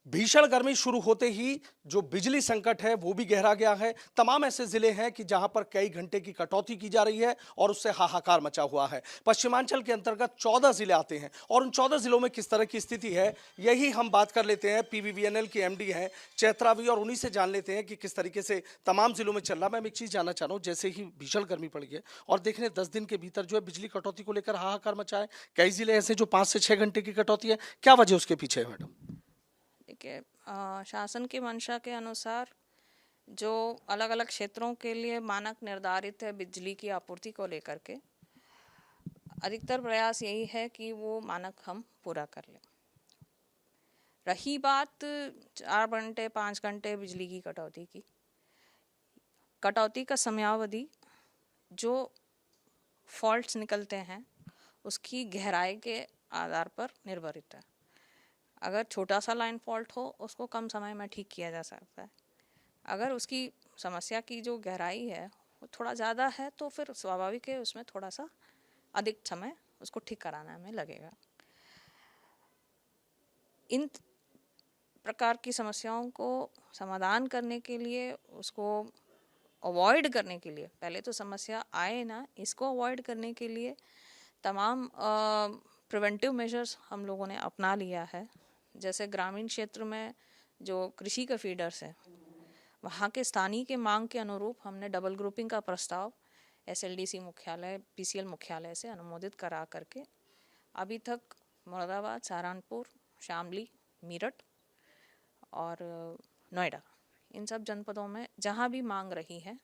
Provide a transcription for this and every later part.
भीषण गर्मी शुरू होते ही जो बिजली संकट है वो भी गहरा गया है। तमाम ऐसे जिले हैं कि जहां पर कई घंटे की कटौती की जा रही है और उससे हाहाकार मचा हुआ है। पश्चिमांचल के अंतर्गत 14 जिले आते हैं और उन 14 जिलों में किस तरह की स्थिति है यही हम बात कर लेते हैं। पीवीवीएनएल के एमडी हैं चैत्रावी और उन्हीं से जान लेते हैं कि किस तरीके से तमाम जिलों में चल रहा। मैं एक चीज जानना चाह रहा हूँ, जैसे ही भीषण गर्मी पड़ गई है और देखने 10 दिन के भीतर जो है बिजली कटौती को लेकर हाहाकार मचा है। कई जिले ऐसे जो 5 से 6 घंटे की कटौती है, क्या वजह उसके पीछे है मैडम? देखिए, शासन की मंशा के अनुसार जो अलग अलग क्षेत्रों के लिए मानक निर्धारित है बिजली की आपूर्ति को लेकर के, अधिकतर प्रयास यही है कि वो मानक हम पूरा कर लें। रही बात 4 घंटे 5 घंटे बिजली की कटौती की, कटौती का समयावधि जो फॉल्ट्स निकलते हैं उसकी गहराई के आधार पर निर्भरित है। अगर छोटा सा लाइन फॉल्ट हो उसको कम समय में ठीक किया जा सकता है। अगर उसकी समस्या की जो गहराई है वो थोड़ा ज़्यादा है तो फिर स्वाभाविक है उसमें थोड़ा सा अधिक समय उसको ठीक कराने में लगेगा। इन प्रकार की समस्याओं को समाधान करने के लिए, उसको अवॉइड करने के लिए, पहले तो समस्या आए ना, इसको अवॉइड करने के लिए तमाम प्रिवेंटिव मेजर्स हम लोगों ने अपना लिया है। जैसे ग्रामीण क्षेत्र में जो कृषि का फीडर्स है वहाँ के स्थानीय के मांग के अनुरूप हमने डबल ग्रुपिंग का प्रस्ताव एसएलडीसी मुख्यालय, पीसीएल मुख्यालय से अनुमोदित करा करके अभी तक मुरादाबाद, सहारनपुर, शामली, मेरठ और नोएडा, इन सब जनपदों में जहाँ भी मांग रही है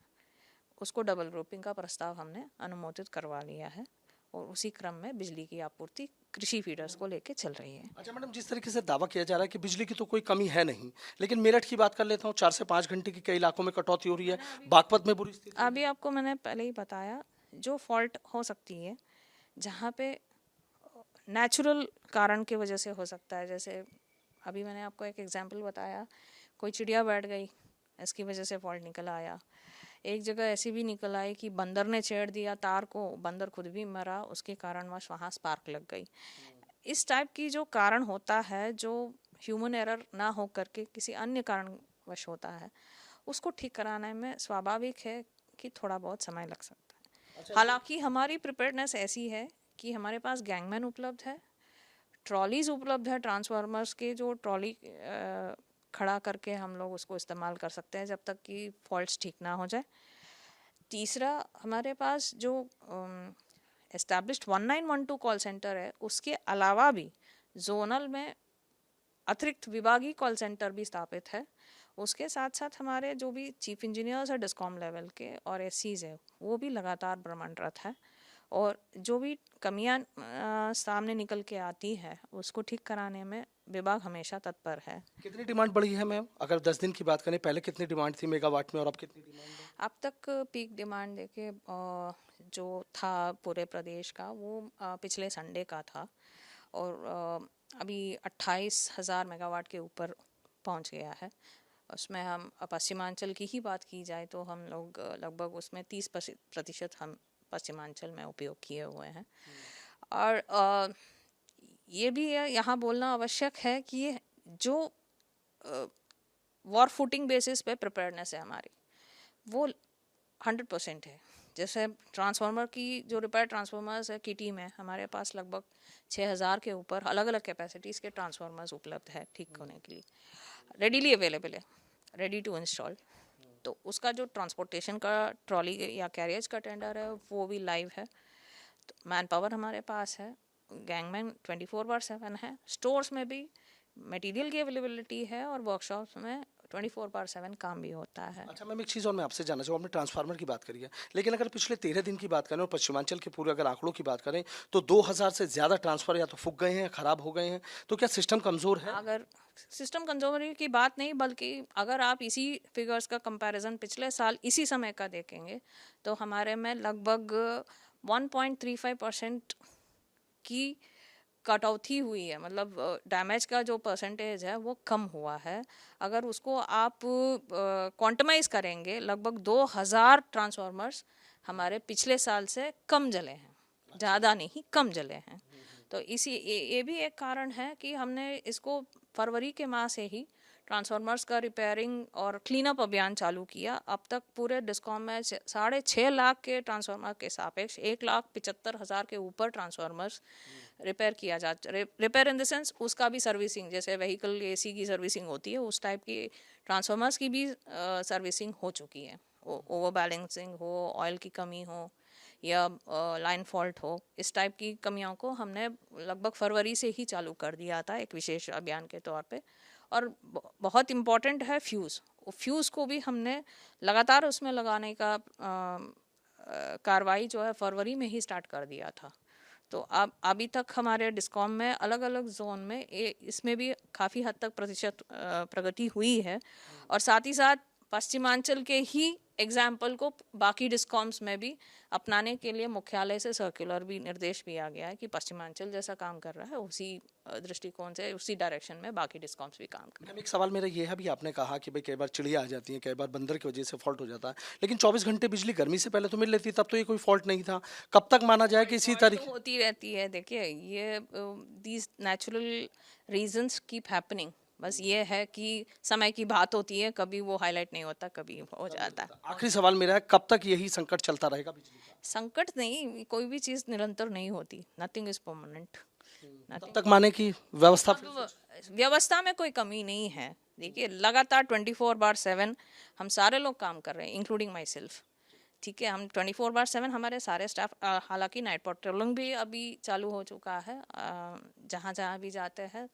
उसको डबल ग्रुपिंग का प्रस्ताव हमने अनुमोदित करवा लिया है और उसी क्रम में बिजली की आपूर्ति कृषि फीडर्स को लेके चल रही है। अच्छा मैडम, जिस तरीके से दावा किया जा रहा है कि बिजली की तो कोई कमी है नहीं, लेकिन मेरठ की बात कर लेता हूँ, 4 से 5 घंटे की कई इलाकों में कटौती हो रही है। बागपत में बुरी स्थिति है। अभी आपको मैंने पहले ही बताया, जो फॉल्ट हो सकती है जहाँ पे नेचुरल कारण की वजह से हो सकता है, जैसे अभी मैंने आपको एक एग्जांपल बताया, कोई चिड़िया बैठ गई इसकी वजह से फॉल्ट निकल आया। एक जगह ऐसी भी निकल आई कि बंदर ने छेड़ दिया तार को, बंदर खुद भी मरा, उसके कारणवश वहाँ स्पार्क लग गई। इस टाइप की जो कारण होता है, जो ह्यूमन एरर ना हो करके किसी अन्य कारणवश होता है, उसको ठीक कराने में स्वाभाविक है कि थोड़ा बहुत समय लग सकता है। हालांकि हमारी प्रिपेयर्डनेस ऐसी है कि हमारे पास गैंगमैन उपलब्ध है, ट्रॉलीज उपलब्ध है, ट्रांसफार्मर्स के जो ट्रॉली खड़ा करके हम लोग उसको इस्तेमाल कर सकते हैं जब तक कि फॉल्ट्स ठीक ना हो जाए। तीसरा, हमारे पास जो एस्टैब्लिश्ड 1912 कॉल सेंटर है, उसके अलावा भी जोनल में अतिरिक्त विभागीय कॉल सेंटर भी स्थापित है। उसके साथ साथ हमारे जो भी चीफ इंजीनियर्स है डिस्कॉम लेवल के और एससीज है, वो भी लगातार भ्रमणरत है और जो भी कमियां सामने निकल के आती है उसको ठीक कराने में विभाग हमेशा तत्पर है। कितनी डिमांड बढ़ी है मैम? अगर 10 दिन की बात करें, पहले कितनी डिमांड थी मेगावाट में और अब कितनी डिमांड है? अब तक पीक डिमांड देखिए जो था पूरे प्रदेश का वो पिछले संडे का था और अभी 28,000 मेगावाट के ऊपर पहुंच गया है। उसमें हम पश्चिमांचल की ही बात की जाए तो हम लोग लगभग उसमें 30% हम पश्चिमांचल में उपयोग किए हुए हैं। और ये भी यहाँ बोलना आवश्यक है कि जो वॉर फुटिंग बेसिस पे प्रिपेयर्डनेस है हमारी, वो 100% है। जैसे ट्रांसफार्मर की जो रिपेयर ट्रांसफार्मर्स है की टीम है, हमारे पास लगभग 6,000 के ऊपर अलग अलग कैपेसिटीज़ के ट्रांसफार्मर्स उपलब्ध है ठीक होने के लिए, रेडीली अवेलेबल है, रेडी टू इंस्टॉल। तो उसका जो ट्रांसपोर्टेशन का ट्रॉली या कैरियज का टेंडर है वो भी लाइव है। तो मैन पावर हमारे पास है, गैंगमैन 24/7 है, स्टोर्स में भी मटेरियल की अवेलेबिलिटी है और वर्कशॉप्स में 24/7 काम भी होता है। अच्छा मैम, एक चीज़ और मैं आपसे जानना चाहूँ, आपने ट्रांसफार्मर की बात करी है, लेकिन अगर पिछले 13 दिन की बात करें और पश्चिमांचल के पूरे अगर आंकड़ों की बात करें तो 2000 से ज़्यादा ट्रांसफर या तो फूक गए हैं, खराब हो गए हैं, तो क्या सिस्टम कमज़ोर है? अगर सिस्टम कमजोरी की बात नहीं, बल्कि अगर आप इसी फिगर्स का कंपैरिजन पिछले साल इसी समय का देखेंगे तो हमारे में लगभग 1.35% की कटौती हुई है, मतलब डैमेज का जो परसेंटेज है वो कम हुआ है। अगर उसको आप क्वांटमाइज करेंगे, लगभग 2000 ट्रांसफार्मर्स हमारे पिछले साल से कम जले हैं, ज़्यादा नहीं, कम जले हैं। तो ये भी एक कारण है कि हमने इसको फरवरी के माह से ही ट्रांसफार्मर्स का रिपेयरिंग और क्लीनअप अभियान चालू किया। अब तक पूरे डिस्कॉम में 6.5 लाख के ट्रांसफार्मर के सापेक्ष 1,75,000 के ऊपर ट्रांसफार्मर्स रिपेयर किया जा रिपेयर इन द सेंस उसका भी सर्विसिंग, जैसे व्हीकल एसी की सर्विसिंग होती है उस टाइप की ट्रांसफार्मर्स की भी सर्विसिंग हो चुकी है। ओवर बैलेंसिंग हो, ऑयल की कमी हो या लाइन फॉल्ट हो, इस टाइप की कमियों को हमने लगभग फरवरी से ही चालू कर दिया था एक विशेष अभियान के तौर पे। और बहुत इम्पॉर्टेंट है फ्यूज़ को भी हमने लगातार उसमें लगाने का कार्रवाई जो है फरवरी में ही स्टार्ट कर दिया था। तो अब अभी तक हमारे डिस्कॉम में अलग अलग जोन में इसमें भी काफ़ी हद तक प्रगति हुई है। और साथ ही साथ पश्चिमांचल के ही एग्जाम्पल को बाकी डिस्कॉम्स में भी अपनाने के लिए मुख्यालय से सर्कुलर भी निर्देश भी आ गया है कि पश्चिमांचल जैसा काम कर रहा है उसी दृष्टिकोण से उसी डायरेक्शन में बाकी डिस्कॉम्स भी काम कर रहे हैं। एक सवाल मेरा ये है, भी आपने कहा कि भाई कई बार चिड़िया आ जाती है, कई बार बंदर की वजह से फॉल्ट हो जाता है, लेकिन 24 घंटे बिजली गर्मी से पहले तो मिल लेती, तब तो ये कोई फॉल्ट नहीं था। कब तक माना जाए कि इसी तरीके होती रहती है? देखिए, ये these natural reasons keep happening. बस ये है कि समय की बात होती है, कभी वो हाईलाइट नहीं होता, कभी हो जाता है। आखिरी सवाल मेरा है, कब तक यही संकट चलता रहेगा बिजली का? संकट नहीं, कोई भी चीज़ निरंतर नहीं होती, नथिंग इज परमानेंट। तब तक माने कि व्यवस्था में कोई कमी नहीं है। देखिए, लगातार 24/7 हम सारे लोग काम कर रहे हैं, इंक्लूडिंग माई सेल्फ। ठीक है, हम 24/7 हमारे सारे स्टाफ, हालांकि नाइट पेट्रोलिंग भी अभी चालू हो चुका है, जहाँ जहाँ भी जाते हैं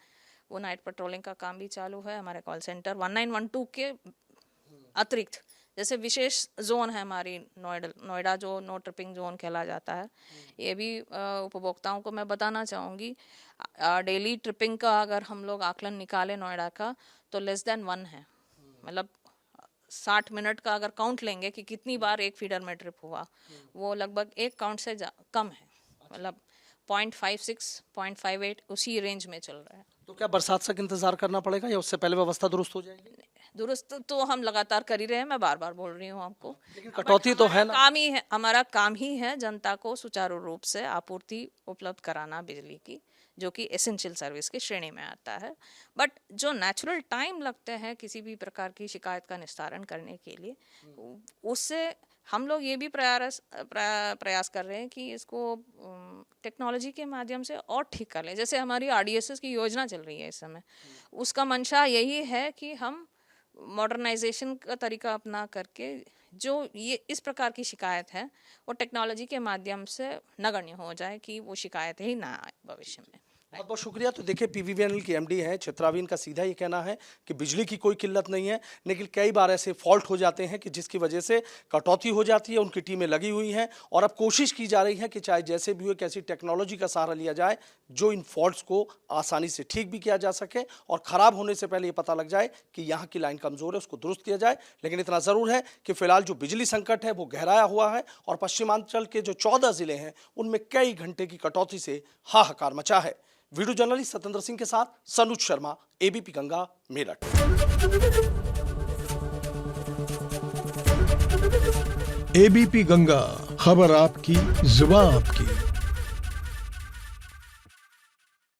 वो नाइट पेट्रोलिंग का काम भी चालू है। हमारे कॉल सेंटर 1912 के अतिरिक्त, जैसे विशेष जोन है हमारी नोएडा जो नो ट्रिपिंग जोन खेला जाता है, ये भी उपभोक्ताओं को मैं बताना चाहूँगी, डेली ट्रिपिंग का अगर हम लोग आकलन निकालें नोएडा का तो लेस देन 1 है। मतलब 60 मिनट का अगर काउंट लेंगे कि कितनी बार एक फीडर में ट्रिप हुआ, वो लगभग एक काउंट से कम है। मतलब 0.56, 0.58 उसी रेंज में चल रहा है। तो क्या बरसात तक इंतजार करना पड़ेगा या उससे पहले व्यवस्था दुरुस्त हो जाएगी? दुरुस्त तो हम लगातार कर ही रहे हैं, मैं बार बार बोल रही हूँ आपको। लेकिन कटौती तो है ना। काम ही है, हमारा काम ही है जनता को सुचारू रूप से आपूर्ति उपलब्ध कराना बिजली की, जो कि एसेंशियल सर्विस की श्रेणी में आता है। बट जो नेचुरल टाइम लगते हैं किसी भी प्रकार की शिकायत का निस्तारण करने के लिए, उससे हम लोग ये भी प्रयास कर रहे हैं कि इसको टेक्नोलॉजी के माध्यम से और ठीक कर लें। जैसे हमारी RDSS की योजना चल रही है इस समय, उसका मंशा यही है कि हम मॉडर्नाइजेशन का तरीका अपना करके जो ये इस प्रकार की शिकायत है वो टेक्नोलॉजी के माध्यम से नगण्य हो जाए, कि वो शिकायत ही ना आए भविष्य में। बहुत बहुत शुक्रिया। तो देखिए, PVVNL की MD हैं चित्रावीन का सीधा ये कहना है कि बिजली की कोई किल्लत नहीं है, लेकिन कई बार ऐसे फॉल्ट हो जाते हैं कि जिसकी वजह से कटौती हो जाती है। उनकी टीमें लगी हुई हैं और अब कोशिश की जा रही है कि चाहे जैसे भी हो, कैसी टेक्नोलॉजी का सहारा लिया जाए जो इन फॉल्ट्स को आसानी से ठीक भी किया जा सके और ख़राब होने से पहले ये पता लग जाए कि यहाँ की लाइन कमज़ोर है, उसको दुरुस्त किया जाए। लेकिन इतना ज़रूर है कि फिलहाल जो बिजली संकट है वो गहराया हुआ है और पश्चिमांचल के जो 14 ज़िले हैं उनमें कई घंटे की कटौती से हाहाकार मचा है। वीडियो जर्नलिस्ट सत्येंद्र सिंह के साथ सनुज शर्मा, ABP गंगा, मेरठ। ABP गंगा, खबर आपकी, जुबान आपकी।